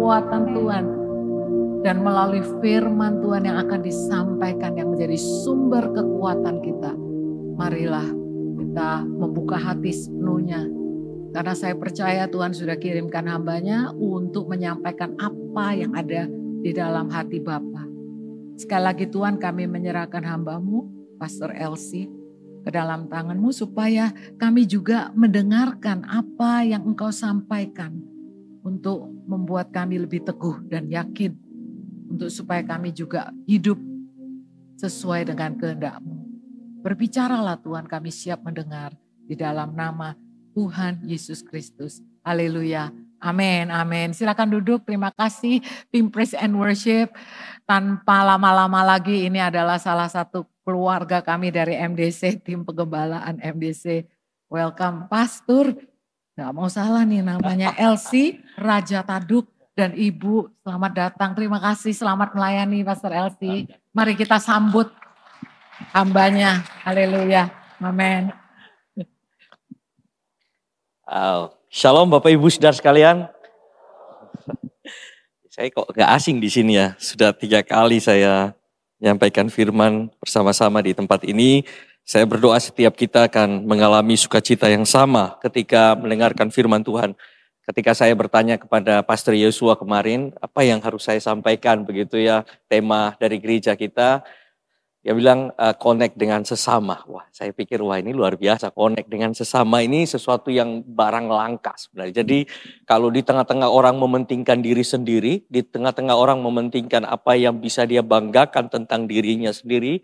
kekuatan Tuhan. Dan melalui firman Tuhan yang akan disampaikan yang menjadi sumber kekuatan kita. Marilah kita membuka hati sepenuhnya. Karena saya percaya Tuhan sudah kirimkan hambanya untuk menyampaikan apa yang ada di dalam hati Bapa. Sekali lagi Tuhan, kami menyerahkan hambamu, Pastor Elsie, ke dalam tangan-Mu supaya kami juga mendengarkan apa yang Engkau sampaikan untuk membuat kami lebih teguh dan yakin. Untuk supaya kami juga hidup sesuai dengan kehendak-Mu. Berbicaralah Tuhan, kami siap mendengar di dalam nama Tuhan Yesus Kristus. Haleluya. Amin, amin. Silakan duduk. Terima kasih tim Praise and Worship. Tanpa lama-lama lagi, ini adalah salah satu keluarga kami dari MDC, tim pengembalaan MDC. Welcome Pastor. Gak mau salah nih, namanya Elsie Raja Taduk. Dan Ibu, selamat datang. Terima kasih, selamat melayani Pastor Elsie. Mari kita sambut hambanya. Haleluya. Amin. Shalom Bapak Ibu Saudara sekalian. Saya kok gak asing di sini ya. Sudah 3 kali saya menyampaikan firman bersama-sama di tempat ini. Saya berdoa setiap kita akan mengalami sukacita yang sama ketika mendengarkan firman Tuhan. Ketika saya bertanya kepada Pastor Yosua kemarin, apa yang harus saya sampaikan begitu ya, tema dari gereja kita. Dia bilang connect dengan sesama. Wah, saya pikir wah ini luar biasa. Connect dengan sesama ini sesuatu yang barang langka sebenarnya. Jadi kalau di tengah-tengah orang mementingkan diri sendiri, di tengah-tengah orang mementingkan apa yang bisa dia banggakan tentang dirinya sendiri,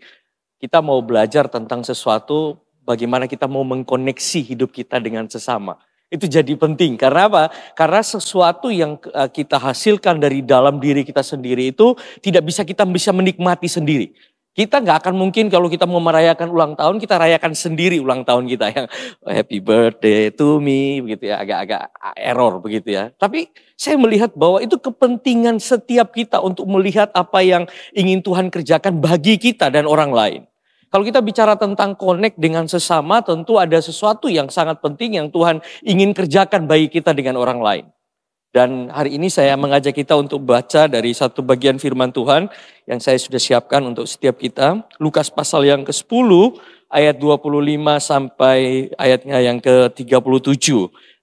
kita mau belajar tentang sesuatu bagaimana kita mau mengkoneksi hidup kita dengan sesama. Itu jadi penting. Karena apa? Karena sesuatu yang kita hasilkan dari dalam diri kita sendiri itu tidak bisa kita bisa menikmati sendiri. Kita nggak akan mungkin kalau kita mau merayakan ulang tahun, kita rayakan sendiri ulang tahun kita yang happy birthday to me, begitu ya, agak-agak error begitu ya. Tapi saya melihat bahwa itu kepentingan setiap kita untuk melihat apa yang ingin Tuhan kerjakan bagi kita dan orang lain. Kalau kita bicara tentang connect dengan sesama, tentu ada sesuatu yang sangat penting yang Tuhan ingin kerjakan bagi kita dengan orang lain. Dan hari ini saya mengajak kita untuk baca dari satu bagian firman Tuhan yang saya sudah siapkan untuk setiap kita. Lukas pasal yang ke-10 ayat 25 sampai ayatnya yang ke-37.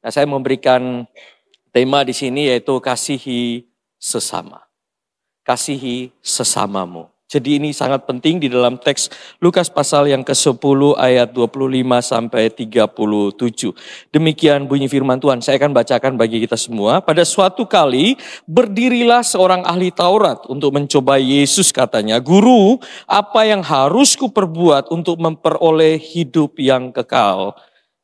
Nah, saya memberikan tema di sini yaitu kasihi sesama. Kasihi sesamamu. Jadi ini sangat penting di dalam teks Lukas pasal yang ke-10 ayat 25 sampai 37. Demikian bunyi firman Tuhan. Saya akan bacakan bagi kita semua. Pada suatu kali berdirilah seorang ahli Taurat untuk mencoba Yesus, katanya, "Guru, apa yang harus kuperbuat untuk memperoleh hidup yang kekal?"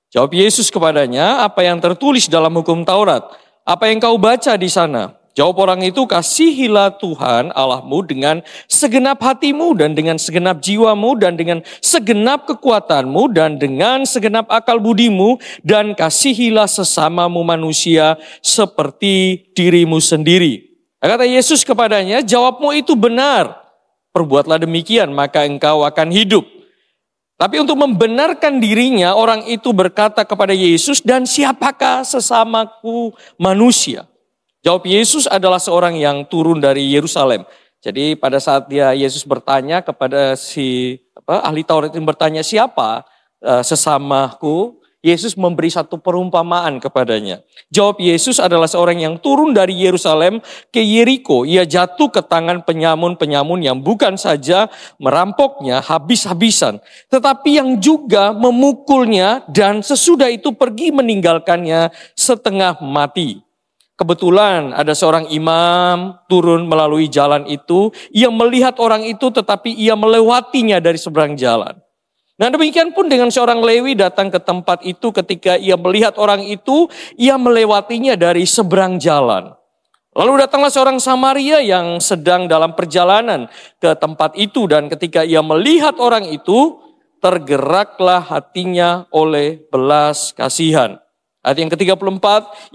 Jawab Yesus kepadanya, "Apa yang tertulis dalam hukum Taurat? Apa yang kau baca di sana?" Jawab orang itu, "Kasihilah Tuhan Allahmu dengan segenap hatimu dan dengan segenap jiwamu dan dengan segenap kekuatanmu dan dengan segenap akal budimu dan kasihilah sesamamu manusia seperti dirimu sendiri." Kata Yesus kepadanya, "Jawabmu itu benar. Perbuatlah demikian maka engkau akan hidup." Tapi untuk membenarkan dirinya, orang itu berkata kepada Yesus, "Dan siapakah sesamaku manusia?" Jawab Yesus adalah seorang yang turun dari Yerusalem. Jadi pada saat Yesus bertanya kepada ahli Taurat itu bertanya, "Siapa sesamaku?" Yesus memberi satu perumpamaan kepadanya. Jawab Yesus adalah seorang yang turun dari Yerusalem ke Yeriko. Ia jatuh ke tangan penyamun-penyamun yang bukan saja merampoknya habis-habisan, tetapi yang juga memukulnya dan sesudah itu pergi meninggalkannya setengah mati. Kebetulan ada seorang imam turun melalui jalan itu. Ia melihat orang itu tetapi ia melewatinya dari seberang jalan. Nah, demikian pun dengan seorang Lewi datang ke tempat itu, ketika ia melihat orang itu, ia melewatinya dari seberang jalan. Lalu datanglah seorang Samaria yang sedang dalam perjalanan ke tempat itu, dan ketika ia melihat orang itu, tergeraklah hatinya oleh belas kasihan. Ayat yang ke-34,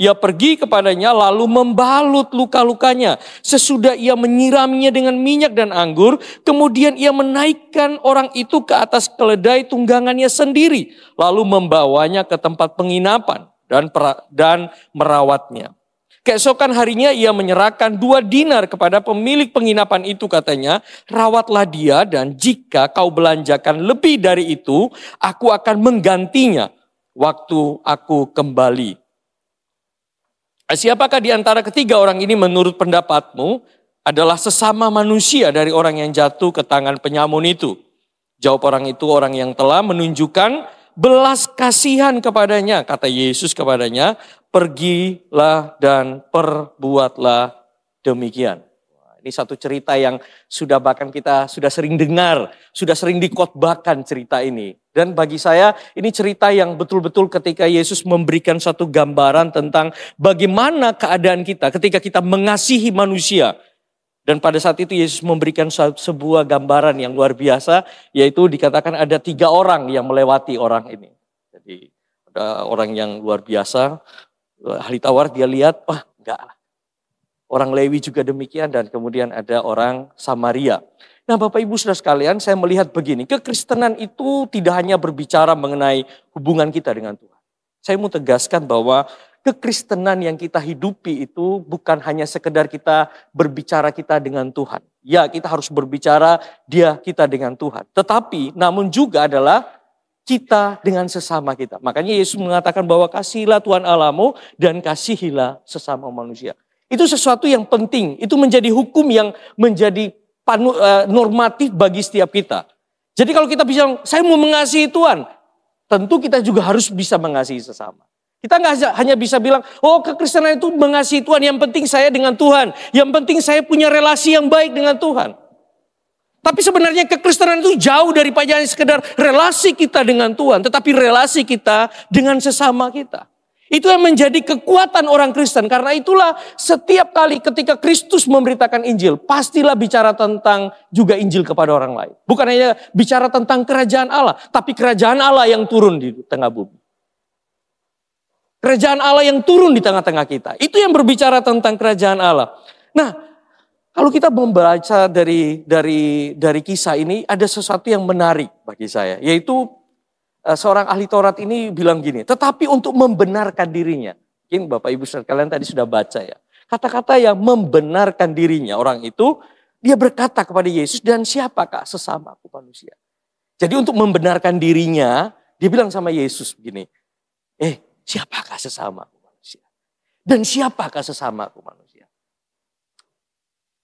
ia pergi kepadanya lalu membalut luka-lukanya. Sesudah ia menyiraminya dengan minyak dan anggur, kemudian ia menaikkan orang itu ke atas keledai tunggangannya sendiri, lalu membawanya ke tempat penginapan dan merawatnya. Keesokan harinya ia menyerahkan 2 dinar kepada pemilik penginapan itu, katanya, rawatlah dia dan jika kau belanjakan lebih dari itu, aku akan menggantinya waktu aku kembali. Siapakah di antara ketiga orang ini menurut pendapatmu adalah sesama manusia dari orang yang jatuh ke tangan penyamun itu? Jawab orang itu, orang yang telah menunjukkan belas kasihan kepadanya. Kata Yesus kepadanya, pergilah dan perbuatlah demikian. Ini satu cerita yang sudah bahkan kita sudah sering dengar, sudah sering dikhotbahkan cerita ini. Dan bagi saya ini cerita yang betul-betul ketika Yesus memberikan satu gambaran tentang bagaimana keadaan kita ketika kita mengasihi manusia. Dan pada saat itu Yesus memberikan sebuah gambaran yang luar biasa, yaitu dikatakan ada 3 orang yang melewati orang ini. Jadi ada orang yang luar biasa, ahli tawar dia lihat, wah enggak lah. Orang Lewi juga demikian dan kemudian ada orang Samaria. Nah Bapak Ibu Saudara sekalian, saya melihat begini, kekristenan itu tidak hanya berbicara mengenai hubungan kita dengan Tuhan. Saya mau tegaskan bahwa kekristenan yang kita hidupi itu bukan hanya sekedar kita berbicara kita dengan Tuhan. Ya, kita harus berbicara kita dengan Tuhan. Tetapi namun juga adalah kita dengan sesama kita. Makanya Yesus mengatakan bahwa kasihilah Tuhan Allahmu dan kasihilah sesama manusia. Itu sesuatu yang penting, itu menjadi hukum yang menjadi normatif bagi setiap kita. Jadi kalau kita bilang, saya mau mengasihi Tuhan, tentu kita juga harus bisa mengasihi sesama. Kita nggak hanya bisa bilang, oh kekristenan itu mengasihi Tuhan, yang penting saya dengan Tuhan, yang penting saya punya relasi yang baik dengan Tuhan. Tapi sebenarnya kekristenan itu jauh daripada sekedar relasi kita dengan Tuhan, tetapi relasi kita dengan sesama kita. Itu yang menjadi kekuatan orang Kristen. Karena itulah setiap kali ketika Kristus memberitakan Injil, pastilah bicara tentang juga Injil kepada orang lain. Bukan hanya bicara tentang kerajaan Allah, tapi kerajaan Allah yang turun di tengah bumi. Kerajaan Allah yang turun di tengah-tengah kita. Itu yang berbicara tentang kerajaan Allah. Nah, kalau kita membaca dari kisah ini, ada sesuatu yang menarik bagi saya. Yaitu seorang ahli Taurat ini bilang gini, tetapi untuk membenarkan dirinya. Mungkin Bapak Ibu saudara kalian tadi sudah baca ya. Kata-kata yang membenarkan dirinya orang itu, dia berkata kepada Yesus, dan siapakah sesamaku manusia? Jadi untuk membenarkan dirinya, dia bilang sama Yesus begini, siapakah sesamaku manusia? Dan siapakah sesamaku manusia?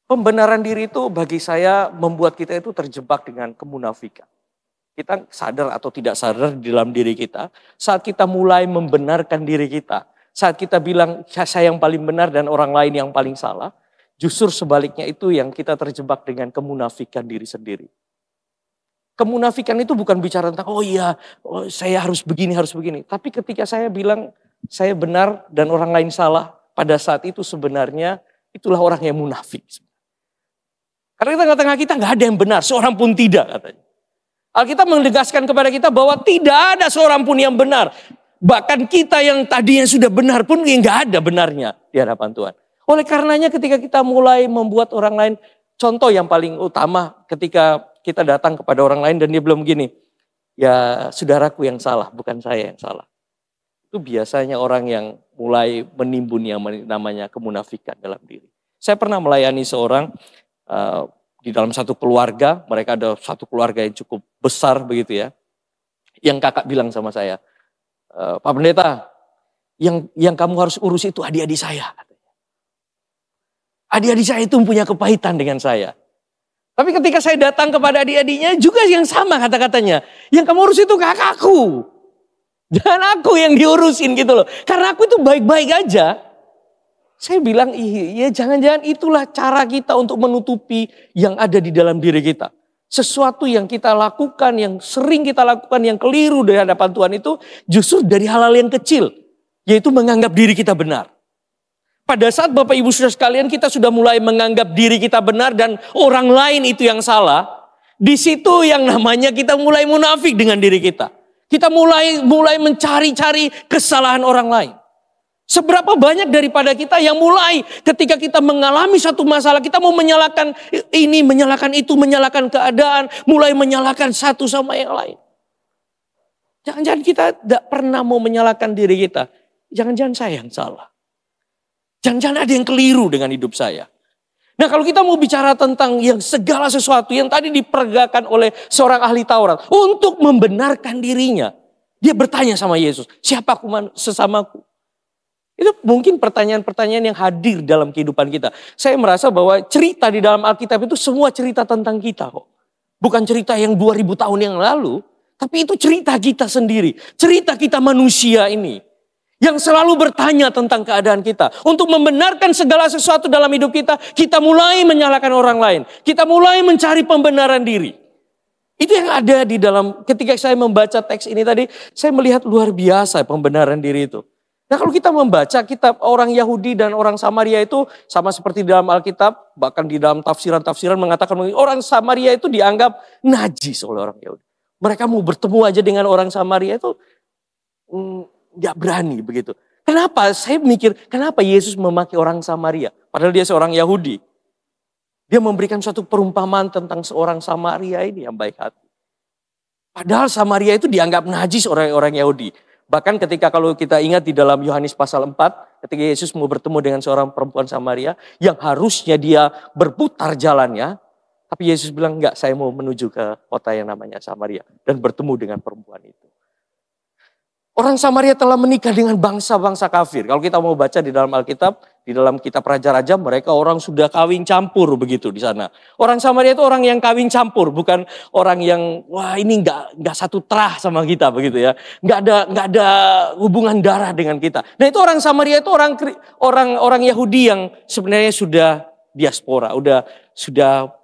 Pembenaran diri itu bagi saya membuat kita itu terjebak dengan kemunafikan. Kita sadar atau tidak sadar di dalam diri kita, saat kita mulai membenarkan diri kita, saat kita bilang saya yang paling benar dan orang lain yang paling salah, justru sebaliknya itu yang kita terjebak dengan kemunafikan diri sendiri. Kemunafikan itu bukan bicara tentang, saya harus begini, harus begini. Tapi ketika saya bilang saya benar dan orang lain salah, pada saat itu sebenarnya itulah orang yang munafik. Karena di tengah-tengah kita nggak ada yang benar, seorang pun tidak katanya. Alkitab menegaskan kepada kita bahwa tidak ada seorang pun yang benar. Bahkan kita yang tadinya sudah benar pun nggak ada benarnya di hadapan Tuhan. Oleh karenanya ketika kita mulai membuat orang lain, contoh yang paling utama ketika kita datang kepada orang lain dan dia bilang begini, ya saudaraku yang salah, bukan saya yang salah. Itu biasanya orang yang mulai menimbun yang namanya kemunafikan dalam diri. Saya pernah melayani seorang di dalam satu keluarga, mereka ada satu keluarga yang cukup besar begitu ya. Yang kakak bilang sama saya, Pak Pendeta, yang kamu harus urus itu adik-adik saya. Adik-adik saya itu punya kepahitan dengan saya. Tapi ketika saya datang kepada adik-adiknya juga yang sama kata-katanya. Yang kamu urus itu kakakku. Jangan aku yang diurusin gitu loh. Karena aku itu baik-baik aja. Saya bilang, iya jangan-jangan itulah cara kita untuk menutupi yang ada di dalam diri kita. Sesuatu yang kita lakukan, yang sering kita lakukan, yang keliru dari hadapan Tuhan itu justru dari hal-hal yang kecil. Yaitu menganggap diri kita benar. Pada saat Bapak Ibu Saudara sekalian kita sudah mulai menganggap diri kita benar dan orang lain itu yang salah. Di situ yang namanya kita mulai munafik dengan diri kita. Kita mulai mencari-cari kesalahan orang lain. Seberapa banyak daripada kita yang mulai ketika kita mengalami satu masalah, kita mau menyalahkan ini, menyalahkan itu, menyalahkan keadaan, mulai menyalahkan satu sama yang lain. Jangan-jangan kita tidak pernah mau menyalahkan diri kita. Jangan-jangan saya yang salah. Jangan-jangan ada yang keliru dengan hidup saya. Nah, kalau kita mau bicara tentang yang segala sesuatu yang tadi diperagakan oleh seorang ahli Taurat untuk membenarkan dirinya, dia bertanya sama Yesus, siapa aku sesamaku? Itu mungkin pertanyaan-pertanyaan yang hadir dalam kehidupan kita. Saya merasa bahwa cerita di dalam Alkitab itu semua cerita tentang kita kok. Bukan cerita yang 2000 tahun yang lalu, tapi itu cerita kita sendiri. Cerita kita manusia ini. Yang selalu bertanya tentang keadaan kita. Untuk membenarkan segala sesuatu dalam hidup kita, kita mulai menyalahkan orang lain. Kita mulai mencari pembenaran diri. Itu yang ada di dalam, ketika saya membaca teks ini tadi, saya melihat luar biasa pembenaran diri itu. Nah, kalau kita membaca kitab orang Yahudi dan orang Samaria itu sama seperti di dalam Alkitab, bahkan di dalam tafsiran-tafsiran mengatakan orang Samaria itu dianggap najis oleh orang Yahudi. Mereka mau bertemu aja dengan orang Samaria itu nggak berani begitu. Kenapa? Saya mikir, kenapa Yesus memakai orang Samaria? Padahal dia seorang Yahudi. Dia memberikan suatu perumpamaan tentang seorang Samaria ini yang baik hati. Padahal Samaria itu dianggap najis oleh orang Yahudi. Bahkan ketika kalau kita ingat di dalam Yohanes pasal 4, ketika Yesus mau bertemu dengan seorang perempuan Samaria, yang harusnya dia berputar jalannya, tapi Yesus bilang, enggak, saya mau menuju ke kota yang namanya Samaria dan bertemu dengan perempuan itu. Orang Samaria telah menikah dengan bangsa-bangsa kafir. Kalau kita mau baca di dalam Alkitab, di dalam kitab Raja-Raja, mereka orang sudah kawin campur begitu di sana. Orang Samaria itu orang yang kawin campur, bukan orang yang wah ini nggak satu terah sama kita begitu ya. Nggak ada hubungan darah dengan kita. Nah itu orang Samaria itu orang Yahudi yang sebenarnya sudah diaspora, sudah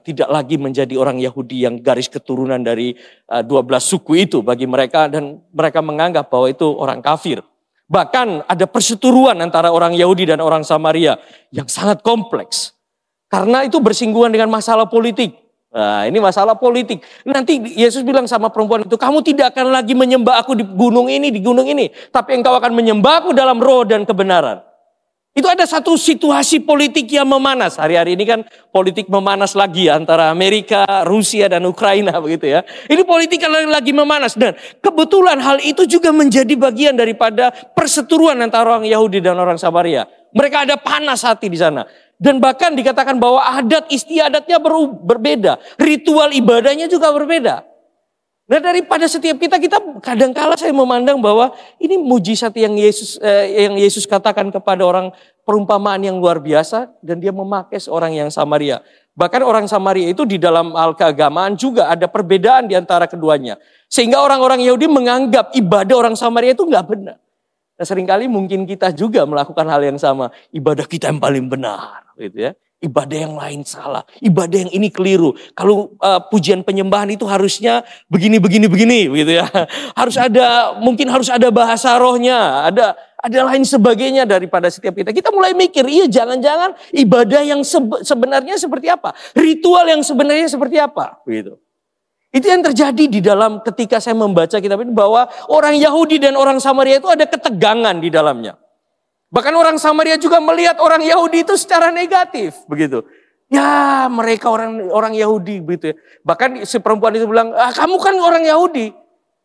tidak lagi menjadi orang Yahudi yang garis keturunan dari 12 suku itu bagi mereka, dan mereka menganggap bahwa itu orang kafir. Bahkan ada perseteruan antara orang Yahudi dan orang Samaria yang sangat kompleks. Karena itu bersinggungan dengan masalah politik. Nah, ini masalah politik. Nanti Yesus bilang sama perempuan itu, kamu tidak akan lagi menyembah aku di gunung ini, tapi engkau akan menyembah aku dalam roh dan kebenaran. Itu ada satu situasi politik yang memanas. Hari-hari ini kan politik memanas lagi antara Amerika, Rusia, dan Ukraina begitu ya. Ini politik lagi memanas. Dan kebetulan hal itu juga menjadi bagian daripada perseteruan antara orang Yahudi dan orang Samaria. Mereka ada panas hati di sana. Dan bahkan dikatakan bahwa adat istiadatnya berbeda. Ritual ibadahnya juga berbeda. Nah daripada setiap kita kadangkala saya memandang bahwa ini mujizat yang Yesus katakan kepada orang, perumpamaan yang luar biasa, dan dia memakai seorang yang Samaria. Bahkan orang Samaria itu di dalam hal keagamaan juga ada perbedaan di antara keduanya. Sehingga orang-orang Yahudi menganggap ibadah orang Samaria itu nggak benar. Nah seringkali mungkin kita juga melakukan hal yang sama. Ibadah kita yang paling benar gitu ya. Ibadah yang lain salah, ibadah yang ini keliru. Kalau pujian penyembahan itu harusnya begini begitu ya. Mungkin harus ada bahasa rohnya, ada lain sebagainya daripada setiap kita. Kita mulai mikir, iya jangan-jangan ibadah yang sebenarnya seperti apa? Ritual yang sebenarnya seperti apa? Begitu. Itu yang terjadi di dalam ketika saya membaca kitab ini, bahwa orang Yahudi dan orang Samaria itu ada ketegangan di dalamnya. Bahkan orang Samaria juga melihat orang Yahudi itu secara negatif, begitu. Ya, mereka orang Yahudi, begitu. Bahkan si perempuan itu bilang, kamu kan orang Yahudi,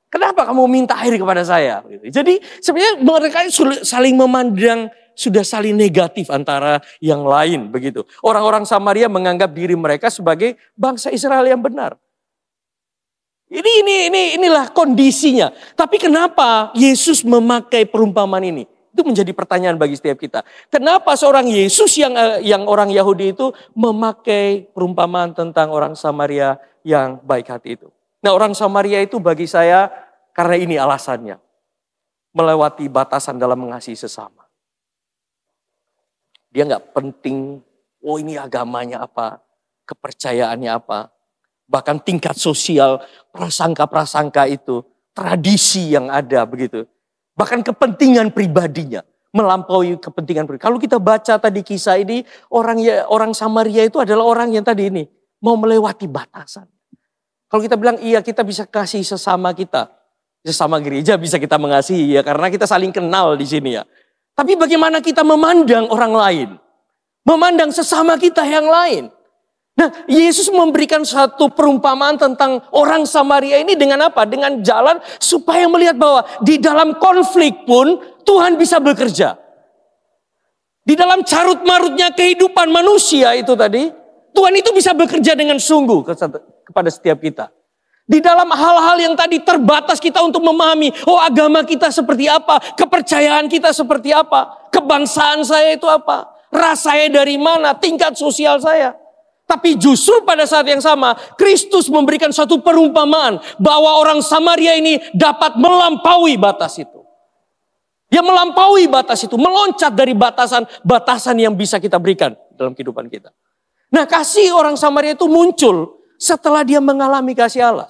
kenapa kamu minta air kepada saya? Begitu. Jadi sebenarnya mereka saling memandang, sudah saling negatif antara yang lain, begitu. Orang-orang Samaria menganggap diri mereka sebagai bangsa Israel yang benar. Inilah kondisinya. Tapi kenapa Yesus memakai perumpamaan ini? Itu menjadi pertanyaan bagi setiap kita. Kenapa seorang Yesus yang orang Yahudi itu memakai perumpamaan tentang orang Samaria yang baik hati itu? Nah, orang Samaria itu bagi saya, karena ini alasannya, melewati batasan dalam mengasihi sesama. Dia nggak penting, ini agamanya apa, kepercayaannya apa, bahkan tingkat sosial, prasangka-prasangka itu, tradisi yang ada begitu. Bahkan kepentingan pribadinya melampaui kepentingan pribadi. Kalau kita baca tadi kisah ini, orang Samaria itu adalah orang yang tadi ini mau melewati batasan. Kalau kita bilang iya, kita bisa kasih sesama kita, sesama gereja bisa kita mengasihi ya, karena kita saling kenal di sini ya. Tapi bagaimana kita memandang orang lain, memandang sesama kita yang lain? Nah, Yesus memberikan satu perumpamaan tentang orang Samaria ini dengan apa? Dengan jalan supaya melihat bahwa di dalam konflik pun Tuhan bisa bekerja. Di dalam carut marutnya kehidupan manusia itu tadi, Tuhan itu bisa bekerja dengan sungguh kepada setiap kita. Di dalam hal-hal yang tadi terbatas kita untuk memahami, oh agama kita seperti apa, kepercayaan kita seperti apa, kebangsaan saya itu apa, ras saya dari mana, tingkat sosial saya. Tapi justru pada saat yang sama, Kristus memberikan suatu perumpamaan bahwa orang Samaria ini dapat melampaui batas itu. Dia melampaui batas itu, meloncat dari batasan yang bisa kita berikan dalam kehidupan kita. Nah, kasih orang Samaria itu muncul setelah dia mengalami kasih Allah.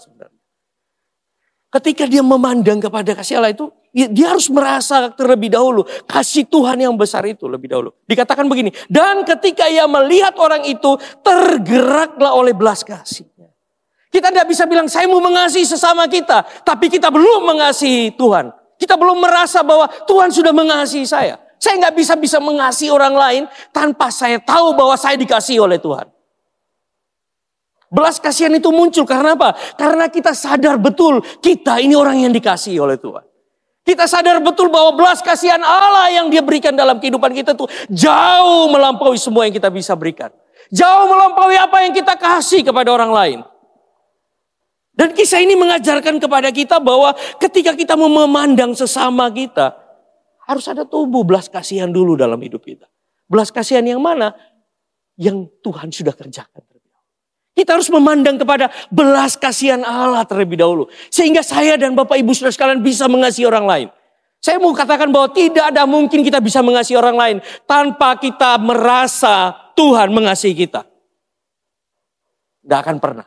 Ketika dia memandang kepada kasih Allah itu, dia harus merasa terlebih dahulu kasih Tuhan yang besar itu lebih dahulu. Dikatakan begini, dan ketika ia melihat orang itu, tergeraklah oleh belas kasihnya. Kita tidak bisa bilang saya mau mengasihi sesama kita, tapi kita belum mengasihi Tuhan. Kita belum merasa bahwa Tuhan sudah mengasihi saya. Saya nggak bisa mengasihi orang lain tanpa saya tahu bahwa saya dikasihi oleh Tuhan. Belas kasihan itu muncul karena apa? Karena kita sadar betul kita ini orang yang dikasihi oleh Tuhan. Kita sadar betul bahwa belas kasihan Allah yang dia berikan dalam kehidupan kita tuh jauh melampaui semua yang kita bisa berikan. Jauh melampaui apa yang kita kasih kepada orang lain. Dan kisah ini mengajarkan kepada kita bahwa ketika kita memandang sesama kita, harus ada tumbuh belas kasihan dulu dalam hidup kita. Belas kasihan yang mana? Yang Tuhan sudah kerjakan. Kita harus memandang kepada belas kasihan Allah terlebih dahulu. Sehingga saya dan Bapak Ibu Saudara sekalian bisa mengasihi orang lain. Saya mau katakan bahwa tidak ada mungkin kita bisa mengasihi orang lain tanpa kita merasa Tuhan mengasihi kita. Tidak akan pernah.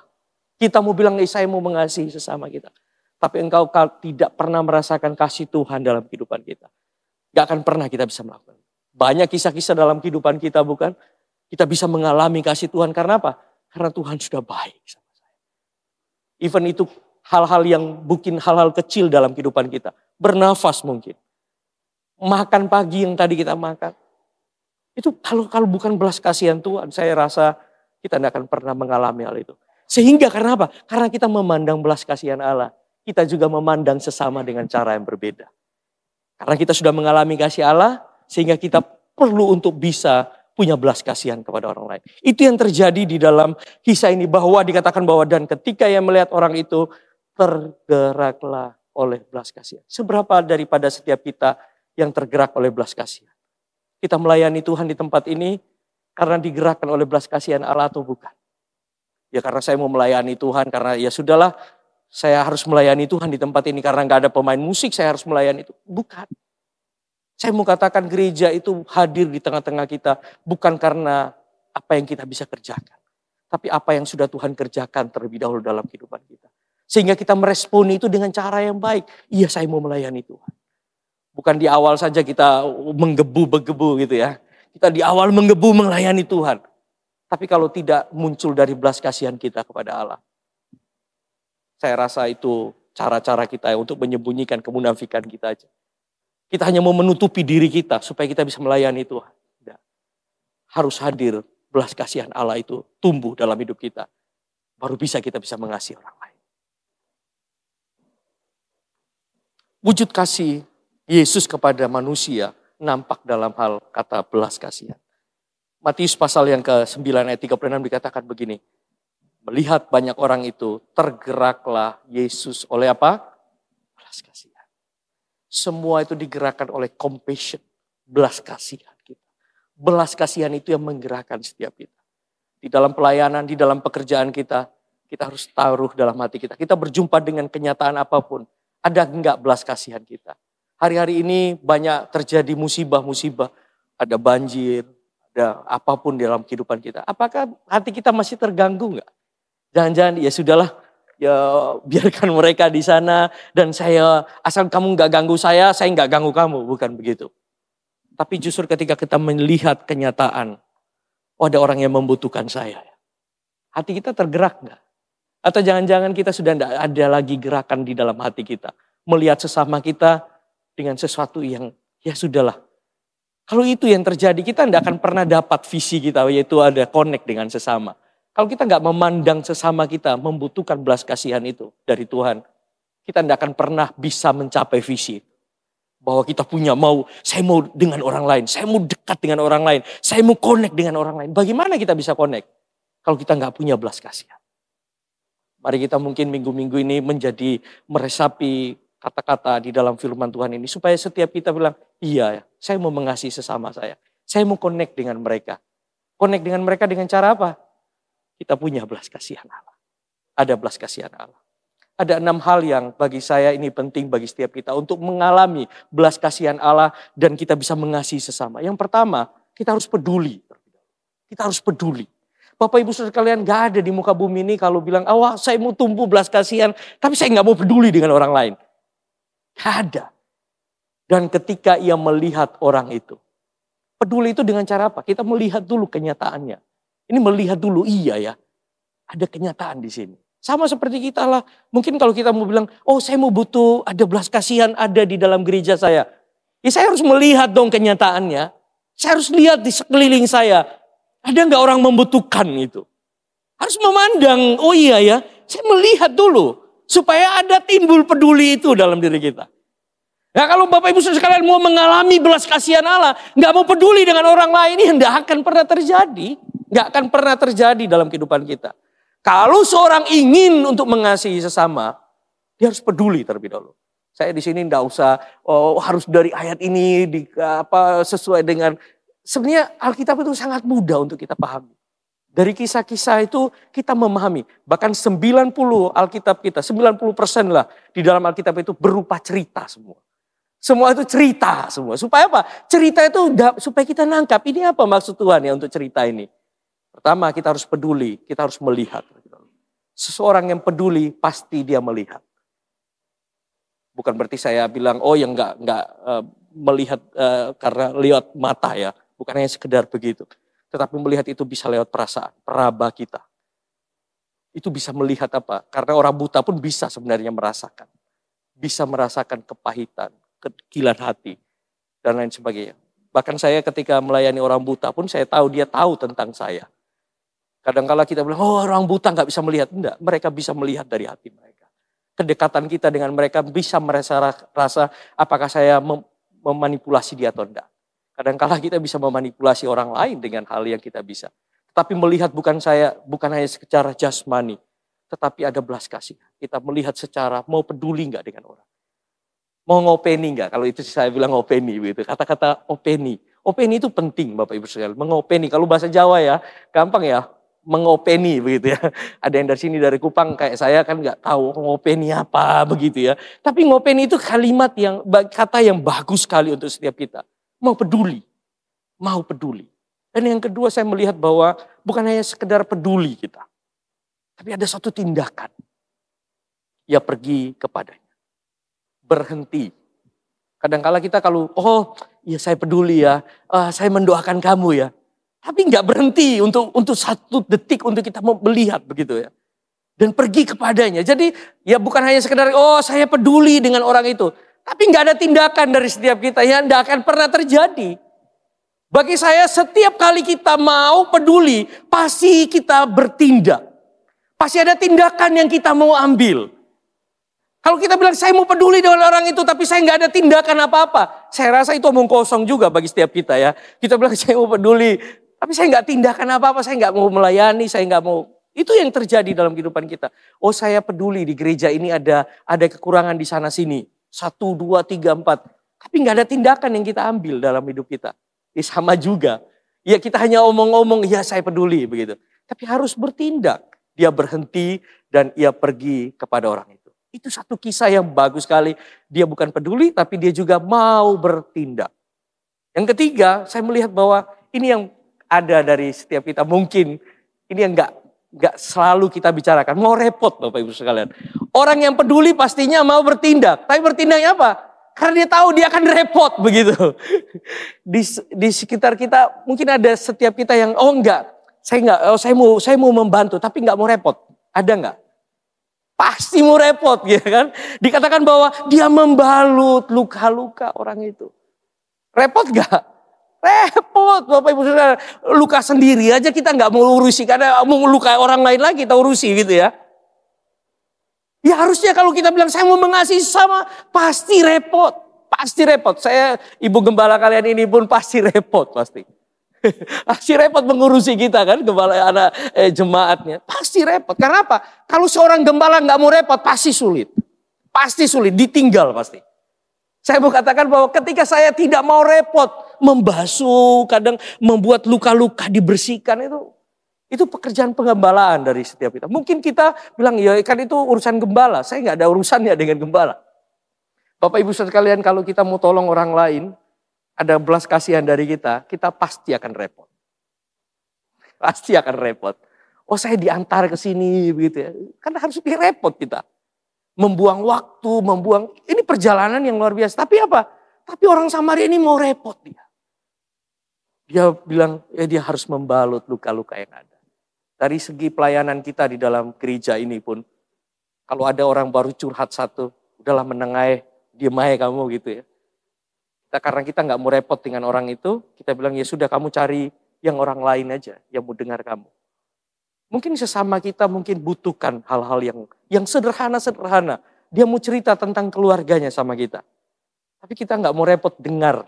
Kita mau bilang, saya mau mengasihi sesama kita. Tapi engkau tidak pernah merasakan kasih Tuhan dalam kehidupan kita. Gak akan pernah kita bisa melakukan. Banyak kisah-kisah dalam kehidupan kita bukan? Kita bisa mengalami kasih Tuhan karena apa? Karena Tuhan sudah baik sama saya. Even itu hal-hal yang mungkin hal-hal kecil dalam kehidupan kita. Bernafas mungkin. Makan pagi yang tadi kita makan. Itu kalau bukan belas kasihan Tuhan, saya rasa kita tidak akan pernah mengalami hal itu. Sehingga karena apa? Karena kita memandang belas kasihan Allah. Kita juga memandang sesama dengan cara yang berbeda. Karena kita sudah mengalami kasih Allah. Sehingga kita perlu untuk bisa punya belas kasihan kepada orang lain. Itu yang terjadi di dalam kisah ini. Bahwa dikatakan bahwa dan ketika ia melihat orang itu, tergeraklah oleh belas kasihan. Seberapa daripada setiap kita yang tergerak oleh belas kasihan? Kita melayani Tuhan di tempat ini karena digerakkan oleh belas kasihan Allah atau bukan? Ya karena saya mau melayani Tuhan, karena ya sudahlah saya harus melayani Tuhan di tempat ini karena gak ada pemain musik saya harus melayani itu. Bukan. Saya mau katakan gereja itu hadir di tengah-tengah kita bukan karena apa yang kita bisa kerjakan. Tapi apa yang sudah Tuhan kerjakan terlebih dahulu dalam kehidupan kita. Sehingga kita meresponi itu dengan cara yang baik. Iya saya mau melayani Tuhan. Bukan di awal saja kita menggebu-begebu gitu ya. Kita di awal menggebu melayani Tuhan. Tapi kalau tidak muncul dari belas kasihan kita kepada Allah. Saya rasa itu cara-cara kita untuk menyembunyikan kemunafikan kita aja. Kita hanya mau menutupi diri kita supaya kita bisa melayani Tuhan. Tidak. Harus hadir belas kasihan Allah itu tumbuh dalam hidup kita. Baru bisa kita bisa mengasihi orang lain. Wujud kasih Yesus kepada manusia nampak dalam hal kata belas kasihan. Matius pasal yang ke-9 ayat 36 dikatakan begini. Melihat banyak orang itu, tergeraklah Yesus oleh apa? Belas kasihan. Semua itu digerakkan oleh compassion, belas kasihan kita. Belas kasihan itu yang menggerakkan setiap kita. Di dalam pelayanan, di dalam pekerjaan kita, kita harus taruh dalam hati kita. Kita berjumpa dengan kenyataan apapun, ada enggak belas kasihan kita? Hari-hari ini banyak terjadi musibah-musibah, ada banjir, ada apapun dalam kehidupan kita. Apakah hati kita masih terganggu enggak? Jangan-jangan ya sudahlah, ya biarkan mereka di sana dan saya asal kamu enggak ganggu saya enggak ganggu kamu, bukan begitu. Tapi justru ketika kita melihat kenyataan, oh ada orang yang membutuhkan saya. Hati kita tergerak enggak? Atau jangan-jangan kita sudah enggak ada lagi gerakan di dalam hati kita. Melihat sesama kita dengan sesuatu yang ya sudahlah. Kalau itu yang terjadi, kita tidak akan pernah dapat visi kita, yaitu ada connect dengan sesama. Kalau kita nggak memandang sesama kita membutuhkan belas kasihan itu dari Tuhan, kita tidak akan pernah bisa mencapai visi. Bahwa kita saya mau dengan orang lain, saya mau dekat dengan orang lain, saya mau connect dengan orang lain. Bagaimana kita bisa connect kalau kita nggak punya belas kasihan? Mari kita mungkin minggu-minggu ini meresapi kata-kata di dalam firman Tuhan ini. Supaya setiap kita bilang, iya saya mau mengasihi sesama saya. Saya mau connect dengan mereka. Connect dengan mereka dengan cara apa? Kita punya belas kasihan Allah. Ada belas kasihan Allah. Ada 6 hal yang bagi saya ini penting bagi setiap kita untuk mengalami belas kasihan Allah dan kita bisa mengasihi sesama. Yang pertama, kita harus peduli. Kita harus peduli. Bapak Ibu Saudara kalian, gak ada di muka bumi ini kalau bilang, saya mau tumbuh belas kasihan, tapi saya gak mau peduli dengan orang lain. Gak ada. Dan ketika ia melihat orang itu, peduli itu dengan cara apa? Kita melihat dulu kenyataannya. Ini melihat dulu, iya ya, ada kenyataan di sini. Sama seperti kita lah. Mungkin kalau kita mau bilang, saya mau butuh ada belas kasihan ada di dalam gereja saya. Ya saya harus melihat dong kenyataannya. Saya harus lihat di sekeliling saya. Ada nggak orang membutuhkan itu? Harus memandang, oh iya ya, saya melihat dulu. Supaya ada timbul peduli itu dalam diri kita. Nah kalau Bapak Ibu Saudara sekalian mau mengalami belas kasihan Allah, nggak mau peduli dengan orang lain, ini nggak akan pernah terjadi. Nggak akan pernah terjadi dalam kehidupan kita. Kalau seorang ingin untuk mengasihi sesama, dia harus peduli terlebih dahulu. Saya di sini tidak usah harus dari ayat ini sesuai dengan, sebenarnya Alkitab itu sangat mudah untuk kita pahami. Dari kisah-kisah itu kita memahami. Bahkan 90% Alkitab kita, 90% lah di dalam Alkitab itu berupa cerita semua. Semua itu cerita semua. Supaya apa? Cerita itu supaya kita nangkap ini apa maksud Tuhan ya untuk cerita ini. Pertama kita harus peduli, kita harus melihat. Seseorang yang peduli pasti dia melihat. Bukan berarti saya bilang yang enggak melihat karena lewat mata ya. Bukan hanya sekedar begitu. Tetapi melihat itu bisa lewat perasaan, peraba kita. Itu bisa melihat apa? Karena orang buta pun bisa sebenarnya merasakan. Bisa merasakan kepahitan, kegilaan hati, dan lain sebagainya. Bahkan saya ketika melayani orang buta pun saya tahu dia tahu tentang saya. Kadang-kala kita bilang, orang buta gak bisa melihat. Enggak, mereka bisa melihat dari hati mereka. Kedekatan kita dengan mereka bisa rasa apakah saya memanipulasi dia atau enggak. Kadang-kala kita bisa memanipulasi orang lain dengan hal yang kita bisa. Tetapi melihat bukan hanya secara jasmani. Tetapi ada belas kasih. Kita melihat secara mau peduli enggak dengan orang. Mau ngopeni enggak? Kalau itu saya bilang ngopeni. Begitu. Kata-kata openi. Openi itu penting Bapak Ibu sekalian. Mengopeni. Kalau bahasa Jawa ya gampang ya. Mengopeni begitu ya. Ada yang dari sini dari Kupang kayak saya kan nggak tahu ngopeni apa begitu ya. Tapi ngopeni itu kata yang bagus sekali untuk setiap kita. Mau peduli. Dan yang kedua saya melihat bahwa bukan hanya sekedar peduli kita. Tapi ada suatu tindakan. Ya pergi kepadanya. Berhenti. Kadang-kala kita kalau ya saya peduli ya. Saya mendoakan kamu ya. Tapi nggak berhenti untuk 1 detik untuk kita mau melihat begitu ya. Dan pergi kepadanya. Jadi ya bukan hanya sekedar saya peduli dengan orang itu. Tapi nggak ada tindakan dari setiap kita yang nggak akan pernah terjadi. Bagi saya setiap kali kita mau peduli pasti kita bertindak. Pasti ada tindakan yang kita mau ambil. Kalau kita bilang saya mau peduli dengan orang itu tapi saya nggak ada tindakan apa-apa. Saya rasa itu omong kosong juga bagi setiap kita ya. Kita bilang saya mau peduli. Tapi saya nggak tindakan apa-apa, saya nggak mau melayani, saya nggak mau. Itu yang terjadi dalam kehidupan kita. Saya peduli di gereja ini ada kekurangan di sana sini. 1, 2, 3, 4. Tapi nggak ada tindakan yang kita ambil dalam hidup kita. Ya sama juga. Ya kita hanya omong-omong, ya saya peduli begitu. Tapi harus bertindak. Dia berhenti dan ia pergi kepada orang itu. Itu satu kisah yang bagus sekali. Dia bukan peduli tapi dia juga mau bertindak. Yang ketiga, saya melihat bahwa ini yang ada dari setiap kita, mungkin ini yang nggak selalu kita bicarakan. Mau repot Bapak Ibu sekalian. Orang yang peduli pastinya mau bertindak. Tapi bertindaknya apa? Karena dia tahu dia akan repot begitu. Di sekitar kita mungkin ada setiap kita yang saya mau membantu tapi nggak mau repot. Ada nggak? Pasti mau repot gitu kan. Dikatakan bahwa dia membalut luka-luka orang itu. Repot nggak? Repot Bapak Ibu Saudara. Luka sendiri aja kita nggak mau urusi. Karena mau luka orang lain lagi kita urusi gitu ya. Ya harusnya kalau kita bilang saya mau mengasihi sama. Pasti repot. Pasti repot. Ibu gembala kalian ini pun pasti repot pasti. Pasti repot mengurusi kita kan, gembala anak jemaatnya. Pasti repot. Karena apa? Kalau seorang gembala nggak mau repot, pasti sulit. Pasti sulit, ditinggal pasti. Saya mau katakan bahwa ketika saya tidak mau repot, membasuh, kadang membuat luka-luka dibersihkan, itu pekerjaan penggembalaan dari setiap kita. Mungkin kita bilang, ya kan itu urusan gembala. Saya nggak ada urusannya dengan gembala. Bapak Ibu sekalian, kalau kita mau tolong orang lain, ada belas kasihan dari kita pasti akan repot. Pasti akan repot. Oh, saya diantar ke sini begitu ya. Kan harus repot kita. Membuang waktu, ini perjalanan yang luar biasa. Tapi apa? Tapi orang Samaria ini mau repot dia. Dia bilang, dia harus membalut luka-luka yang ada. Dari segi pelayanan kita di dalam gereja ini pun, kalau ada orang baru curhat satu, udahlah menengahi, diem aja kamu gitu ya. Karena kita nggak mau repot dengan orang itu, kita bilang ya sudah kamu cari yang orang lain aja yang mau dengar kamu. Mungkin sesama kita mungkin butuhkan hal-hal yang sederhana-sederhana. Dia mau cerita tentang keluarganya sama kita. Tapi kita nggak mau repot dengar.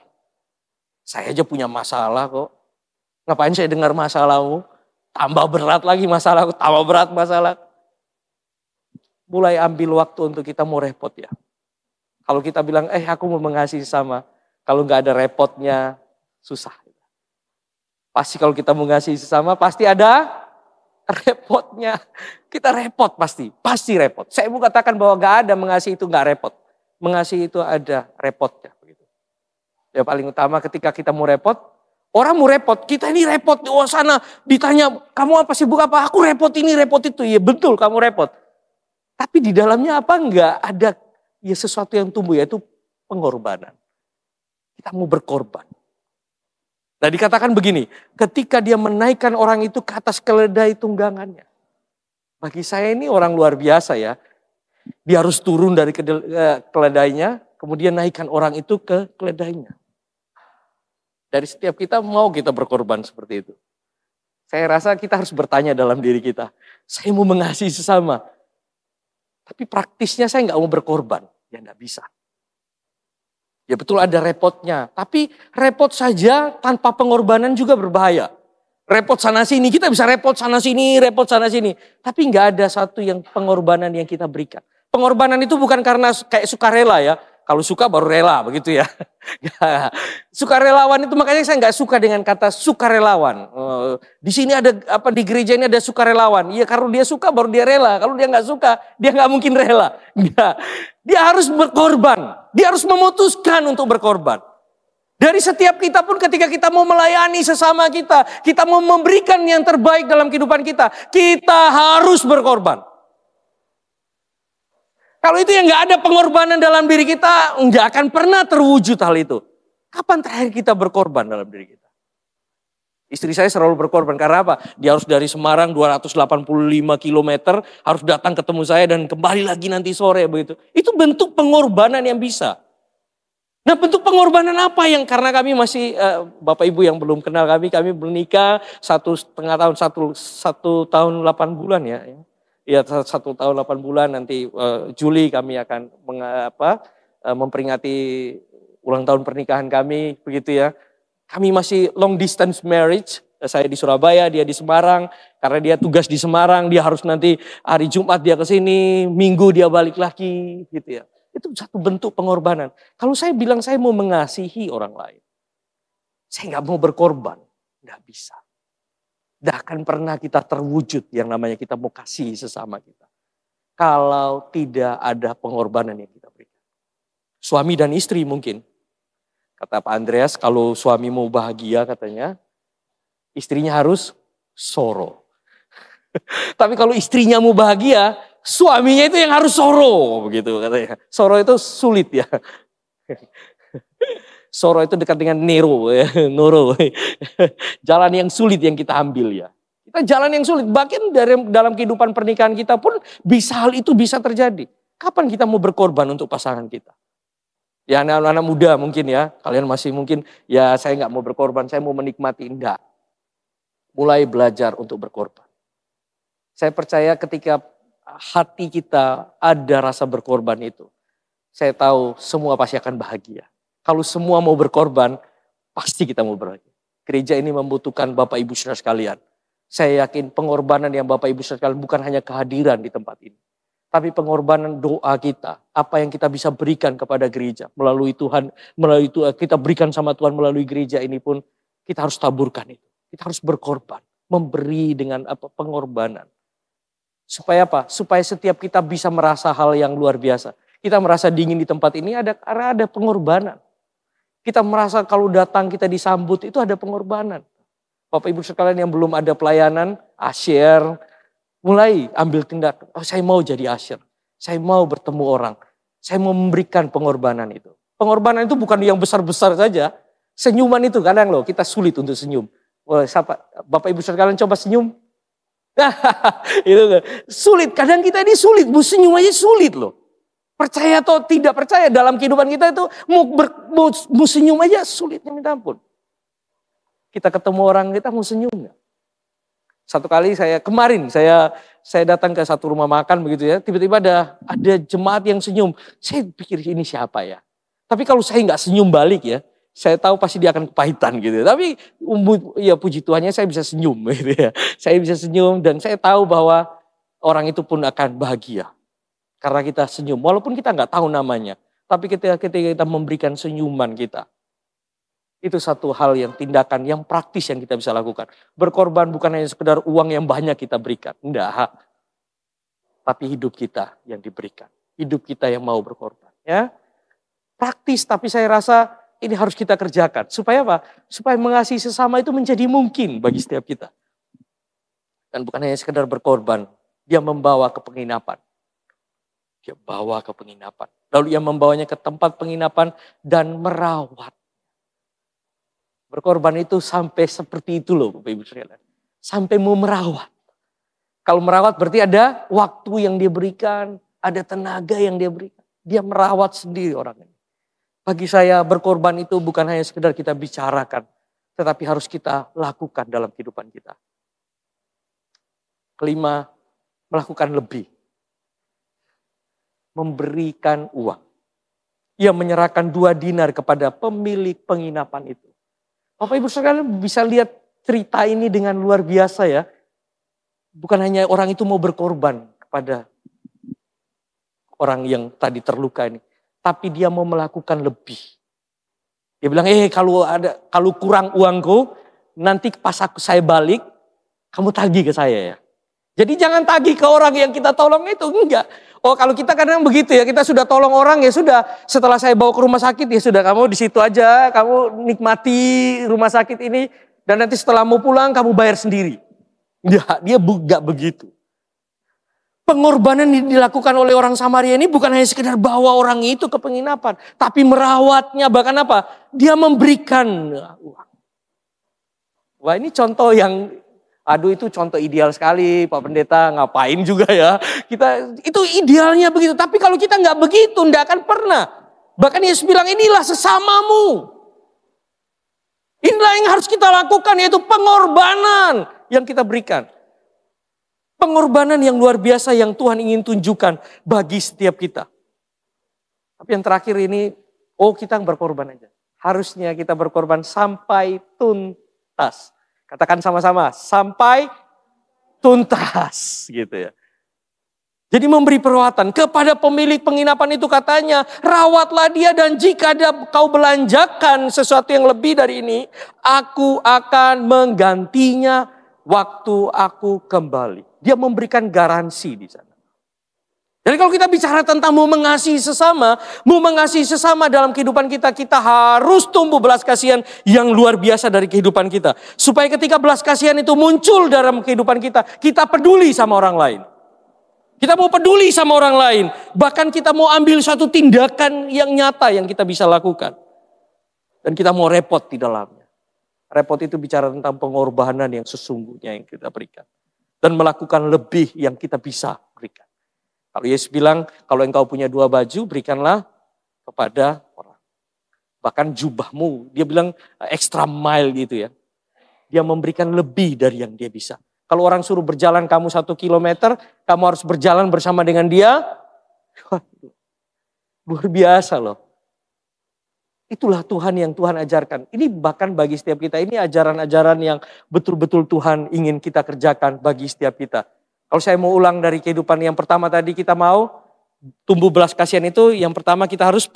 Saya aja punya masalah kok. Ngapain saya dengar masalahmu? Tambah berat lagi masalahku, tambah berat masalah. Mulai ambil waktu untuk kita mau repot ya. Kalau kita bilang, aku mau mengasihi sama. Kalau nggak ada repotnya, susah. Pasti kalau kita mengasihi sesama, pasti ada repotnya. Kita repot pasti repot. Saya mau katakan bahwa gak ada mengasihi itu gak repot. Mengasihi itu ada repotnya. Ya paling utama ketika kita mau repot, orang mau repot, kita ini repot di sana ditanya, kamu apa sibuk apa? Aku repot ini, repot itu. Ya betul kamu repot. Tapi di dalamnya apa? Enggak ada ya sesuatu yang tumbuh, yaitu pengorbanan. Kita mau berkorban. Nah dikatakan begini, ketika dia menaikkan orang itu ke atas keledai tunggangannya. Bagi saya ini orang luar biasa ya. Dia harus turun dari keledainya, kemudian naikkan orang itu ke keledainya. Dari setiap kita mau kita berkorban seperti itu. Saya rasa kita harus bertanya dalam diri kita. Saya mau mengasihi sesama. Tapi praktisnya saya nggak mau berkorban. Ya nggak bisa. Ya betul ada repotnya, tapi repot saja tanpa pengorbanan juga berbahaya. Repot sana sini, kita bisa repot sana sini, repot sana sini. Tapi nggak ada satu yang pengorbanan yang kita berikan. Pengorbanan itu bukan karena kayak sukarela ya. Kalau suka baru rela begitu ya. Sukarelawan itu makanya saya nggak suka dengan kata sukarelawan. Di sini ada di gereja ini ada sukarelawan. Iya kalau dia suka baru dia rela. Kalau dia nggak suka dia nggak mungkin rela. Nggak. Dia harus berkorban. Dia harus memutuskan untuk berkorban. Dari setiap kita pun ketika kita mau melayani sesama kita mau memberikan yang terbaik dalam kehidupan kita harus berkorban. Kalau itu yang nggak ada pengorbanan dalam diri kita, nggak akan pernah terwujud hal itu. Kapan terakhir kita berkorban dalam diri kita? Istri saya selalu berkorban, karena apa? Dia harus dari Semarang 285 km, harus datang ketemu saya dan kembali lagi nanti sore begitu. Itu bentuk pengorbanan yang bisa. Nah bentuk pengorbanan apa yang, karena kami masih, Bapak Ibu yang belum kenal kami bernikah 1,5 tahun, 1 tahun 8 bulan ya. Ya 1 tahun 8 bulan nanti Juli kami akan memperingati ulang tahun pernikahan kami begitu ya. Kami masih long distance marriage. Saya di Surabaya, dia di Semarang. Karena dia tugas di Semarang, dia harus nanti hari Jumat dia ke sini, Minggu dia balik lagi gitu ya. Itu satu bentuk pengorbanan. Kalau saya bilang saya mau mengasihi orang lain, saya nggak mau berkorban, nggak bisa. Tidak akan pernah kita terwujud yang namanya kita mau kasih sesama kita. Kalau tidak ada pengorbanan yang kita berikan. Suami dan istri mungkin. Kata Pak Andreas, kalau suami mau bahagia katanya, istrinya harus soro. Tapi kalau istrinya mau bahagia, suaminya itu yang harus soro. Begitu katanya. Soro itu sulit ya. Soro itu dekat dengan Nero, jalan yang sulit yang kita ambil ya. Kita jalan yang sulit, bahkan dalam kehidupan pernikahan kita pun hal itu bisa terjadi. Kapan kita mau berkorban untuk pasangan kita? Ya anak-anak muda mungkin ya, kalian masih mungkin ya saya nggak mau berkorban, saya mau menikmati, enggak. Mulai belajar untuk berkorban. Saya percaya ketika hati kita ada rasa berkorban itu, saya tahu semua pasti akan bahagia. Kalau semua mau berkorban, pasti kita mau berbahagia. Gereja ini membutuhkan Bapak Ibu Saudara sekalian. Saya yakin pengorbanan yang Bapak Ibu Saudara sekalian bukan hanya kehadiran di tempat ini. Tapi pengorbanan doa kita, apa yang kita bisa berikan kepada gereja. Melalui Tuhan, melalui Tuhan, kita berikan sama Tuhan melalui gereja ini pun, kita harus taburkan itu. Kita harus berkorban, memberi dengan pengorbanan. Supaya apa? Supaya setiap kita bisa merasa hal yang luar biasa. Kita merasa dingin di tempat ini karena ada pengorbanan. Kita merasa kalau datang kita disambut itu ada pengorbanan. Bapak Ibu sekalian yang belum ada pelayanan, asyir, mulai ambil tindakan. Oh, saya mau jadi asyir. Saya mau bertemu orang. Saya mau memberikan pengorbanan itu. Pengorbanan itu bukan yang besar-besar saja. Senyuman itu kadang loh kita sulit untuk senyum. Bapak Ibu sekalian coba senyum. Itu sulit. Kadang kita ini sulit. Mau senyum aja sulit loh. Percaya atau tidak percaya dalam kehidupan kita itu mau senyum aja sulitnya minta ampun. Kita ketemu orang kita mau senyum gak? Satu kali kemarin saya datang ke satu rumah makan begitu ya. Tiba-tiba ada jemaat yang senyum. Saya pikir ini siapa ya? Tapi kalau saya nggak senyum balik ya, saya tahu pasti dia akan kepahitan gitu. Tapi ya puji Tuhannya saya bisa senyum gitu ya. Saya bisa senyum dan saya tahu bahwa orang itu pun akan bahagia. Karena kita senyum, walaupun kita nggak tahu namanya. Tapi ketika kita memberikan senyuman kita. Itu satu hal yang tindakan yang praktis yang kita bisa lakukan. Berkorban bukan hanya sekedar uang yang banyak kita berikan. Enggak. Tapi hidup kita yang diberikan. Hidup kita yang mau berkorban. Ya. Praktis tapi saya rasa ini harus kita kerjakan. Supaya apa? Supaya mengasihi sesama itu menjadi mungkin bagi setiap kita. Dan bukan hanya sekedar berkorban. Dia membawa ke penginapan. Dia bawa ke penginapan. Lalu ia membawanya ke tempat penginapan dan merawat. Berkorban itu sampai seperti itu loh Bapak Ibu sekalian. Sampai mau merawat. Kalau merawat berarti ada waktu yang dia berikan. Ada tenaga yang dia berikan. Dia merawat sendiri orang ini. Bagi saya berkorban itu bukan hanya sekedar kita bicarakan. Tetapi harus kita lakukan dalam kehidupan kita. Kelima, melakukan lebih. Memberikan uang. Ia menyerahkan 2 dinar kepada pemilik penginapan itu. Bapak Ibu sekalian bisa lihat cerita ini dengan luar biasa ya. Bukan hanya orang itu mau berkorban kepada orang yang tadi terluka ini. Tapi dia mau melakukan lebih. Dia bilang, kalau kurang uangku, nanti pas saya balik, kamu tagih ke saya ya. Jadi jangan tagih ke orang yang kita tolong itu, enggak. Oh kalau kita kadang begitu ya, kita sudah tolong orang ya sudah. Setelah saya bawa ke rumah sakit ya sudah, kamu di situ aja, kamu nikmati rumah sakit ini. Dan nanti setelah mau pulang kamu bayar sendiri. Enggak, dia enggak begitu. Pengorbanan yang dilakukan oleh orang Samaria ini bukan hanya sekedar bawa orang itu ke penginapan. Tapi merawatnya, bahkan apa? Dia memberikan uang. Wah ini contoh yang... Aduh itu contoh ideal sekali Pak Pendeta, ngapain juga ya. Itu idealnya begitu, tapi kalau kita nggak begitu, nggak akan pernah. Bahkan Yesus bilang inilah sesamamu. Inilah yang harus kita lakukan, yaitu pengorbanan yang kita berikan. Pengorbanan yang luar biasa yang Tuhan ingin tunjukkan bagi setiap kita. Tapi yang terakhir ini, kita berkorban aja. Harusnya kita berkorban sampai tuntas. Katakan sama-sama, sampai tuntas gitu ya. Jadi memberi perawatan kepada pemilik penginapan itu katanya, rawatlah dia dan jika kau belanjakan sesuatu yang lebih dari ini, aku akan menggantinya waktu aku kembali. Dia memberikan garansi di sana. Jadi kalau kita bicara tentang mau mengasihi sesama dalam kehidupan kita, kita harus tumbuh belas kasihan yang luar biasa dari kehidupan kita. Supaya ketika belas kasihan itu muncul dalam kehidupan kita, kita peduli sama orang lain. Kita mau peduli sama orang lain. Bahkan kita mau ambil suatu tindakan yang nyata yang kita bisa lakukan. Dan kita mau repot di dalamnya. Repot itu bicara tentang pengorbanan yang sesungguhnya yang kita berikan. Dan melakukan lebih yang kita bisa berikan. Kalau Yesus bilang, kalau engkau punya 2 baju, berikanlah kepada orang. Bahkan jubahmu, dia bilang extra mile gitu ya. Dia memberikan lebih dari yang dia bisa. Kalau orang suruh berjalan kamu 1 kilometer, kamu harus berjalan bersama dengan dia. Luar biasa loh. Itulah Tuhan yang Tuhan ajarkan. Ini bahkan bagi setiap kita, ini ajaran-ajaran yang betul-betul Tuhan ingin kita kerjakan bagi setiap kita. Kalau saya mau ulang dari kehidupan yang pertama tadi, kita mau tumbuh belas kasihan itu, yang pertama kita harus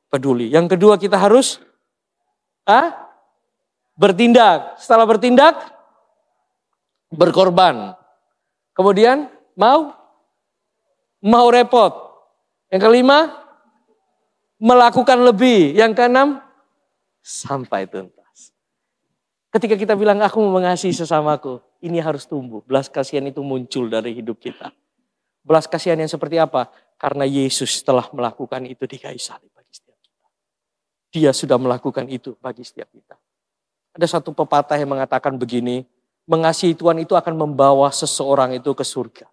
peduli. Yang kedua kita harus bertindak. Setelah bertindak, berkorban. Kemudian mau repot. Yang kelima, melakukan lebih. Yang keenam, sampai tuntas. Ketika kita bilang aku mau mengasihi sesamaku, ini harus tumbuh. Belas kasihan itu muncul dari hidup kita. Belas kasihan yang seperti apa? Karena Yesus telah melakukan itu di kayu salib bagi setiap kita. Dia sudah melakukan itu bagi setiap kita. Ada satu pepatah yang mengatakan begini, mengasihi Tuhan itu akan membawa seseorang itu ke surga.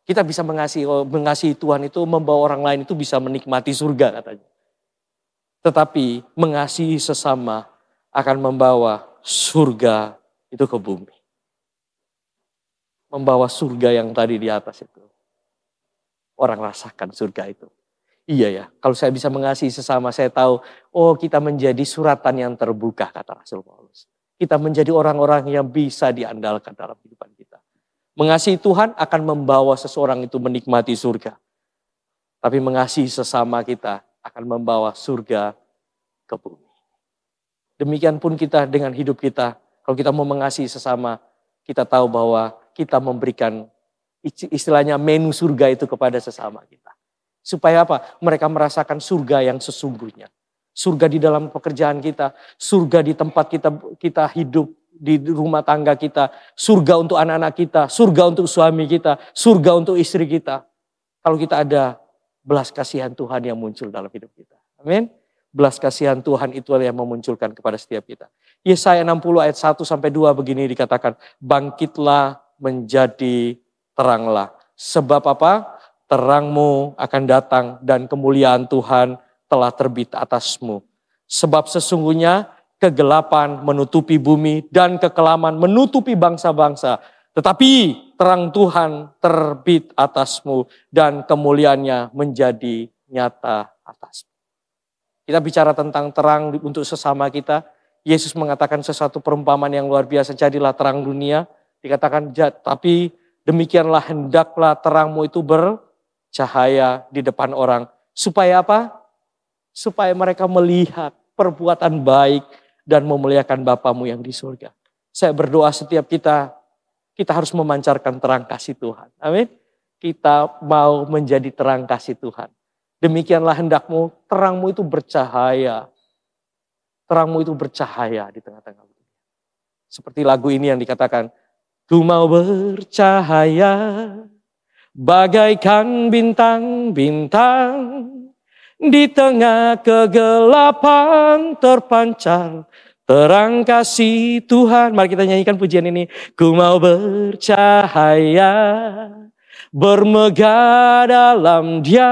Kita bisa mengasihi Tuhan itu membawa orang lain itu bisa menikmati surga katanya. Tetapi mengasihi sesama akan membawa surga itu ke bumi. Membawa surga yang tadi di atas itu. Orang rasakan surga itu. Iya ya, kalau saya bisa mengasihi sesama, saya tahu, kita menjadi suratan yang terbuka, kata Rasul Paulus. Kita menjadi orang-orang yang bisa diandalkan dalam kehidupan kita. Mengasihi Tuhan akan membawa seseorang itu menikmati surga. Tapi mengasihi sesama kita akan membawa surga ke bumi. Demikian pun kita dengan hidup kita. Kalau kita mau mengasihi sesama, kita tahu bahwa kita memberikan istilahnya menu surga itu kepada sesama kita. Supaya apa? Mereka merasakan surga yang sesungguhnya. Surga di dalam pekerjaan kita, surga di tempat kita hidup, di rumah tangga kita, surga untuk anak-anak kita, surga untuk suami kita, surga untuk istri kita. Kalau kita ada belas kasihan Tuhan yang muncul dalam hidup kita. Amin. Belas kasihan Tuhan itulah yang memunculkan kepada setiap kita. Yesaya 60 ayat 1-2 begini dikatakan, bangkitlah menjadi teranglah. Sebab apa? Terangmu akan datang dan kemuliaan Tuhan telah terbit atasmu. Sebab sesungguhnya kegelapan menutupi bumi dan kekelaman menutupi bangsa-bangsa. Tetapi terang Tuhan terbit atasmu dan kemuliaannya menjadi nyata atasmu. Kita bicara tentang terang untuk sesama kita. Yesus mengatakan sesuatu perumpamaan yang luar biasa. Jadilah terang dunia. Dikatakan tapi demikianlah hendaklah terangmu itu bercahaya di depan orang. Supaya apa? Supaya mereka melihat perbuatan baik dan memuliakan Bapamu yang di surga. Saya berdoa setiap kita harus memancarkan terang kasih Tuhan. Amin. Kita mau menjadi terang kasih Tuhan. Demikianlah hendakmu, terangmu itu bercahaya. Terangmu itu bercahaya di tengah-tengah dunia. Seperti lagu ini yang dikatakan, ku mau bercahaya bagaikan bintang-bintang. Di tengah kegelapan terpancar terang kasih Tuhan. Mari kita nyanyikan pujian ini. Ku mau bercahaya, bermegah dalam Dia,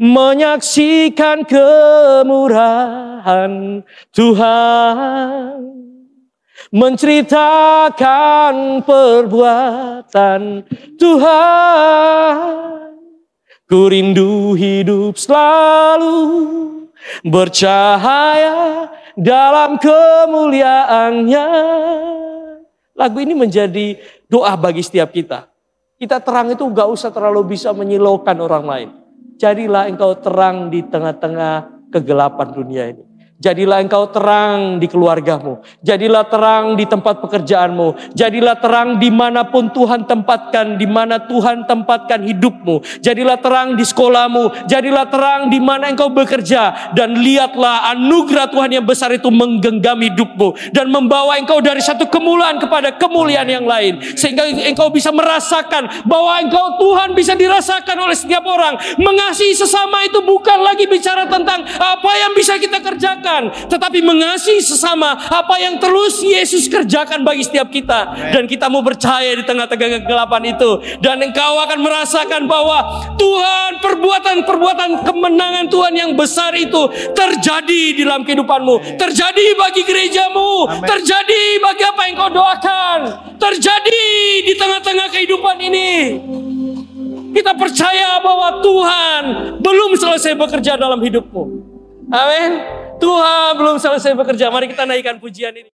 menyaksikan kemurahan Tuhan, menceritakan perbuatan Tuhan. Ku rindu hidup selalu bercahaya dalam kemuliaannya. Lagu ini menjadi doa bagi setiap kita. Kita terang itu gak usah terlalu bisa menyilaukan orang lain. Jadilah engkau terang di tengah-tengah kegelapan dunia ini. Jadilah engkau terang di keluargamu. Jadilah terang di tempat pekerjaanmu. Jadilah terang dimanapun Tuhan tempatkan. Dimana Tuhan tempatkan hidupmu. Jadilah terang di sekolahmu. Jadilah terang di mana engkau bekerja. Dan lihatlah anugerah Tuhan yang besar itu menggenggam hidupmu. Dan membawa engkau dari satu kemuliaan kepada kemuliaan yang lain. Sehingga engkau bisa merasakan bahwa engkau Tuhan bisa dirasakan oleh setiap orang. Mengasihi sesama itu bukan lagi bicara tentang apa yang bisa kita kerjakan. Tetapi mengasihi sesama apa yang terus Yesus kerjakan bagi setiap kita. Dan kita mau percaya di tengah-tengah kegelapan itu. Dan engkau akan merasakan bahwa Tuhan, perbuatan-perbuatan kemenangan Tuhan yang besar itu terjadi di dalam kehidupanmu. Terjadi bagi gerejamu. Amen. Terjadi bagi apa yang kau doakan. Terjadi di tengah-tengah kehidupan ini. Kita percaya bahwa Tuhan belum selesai bekerja dalam hidupmu. Amin. Tuhan belum selesai bekerja. Mari kita naikkan pujian ini.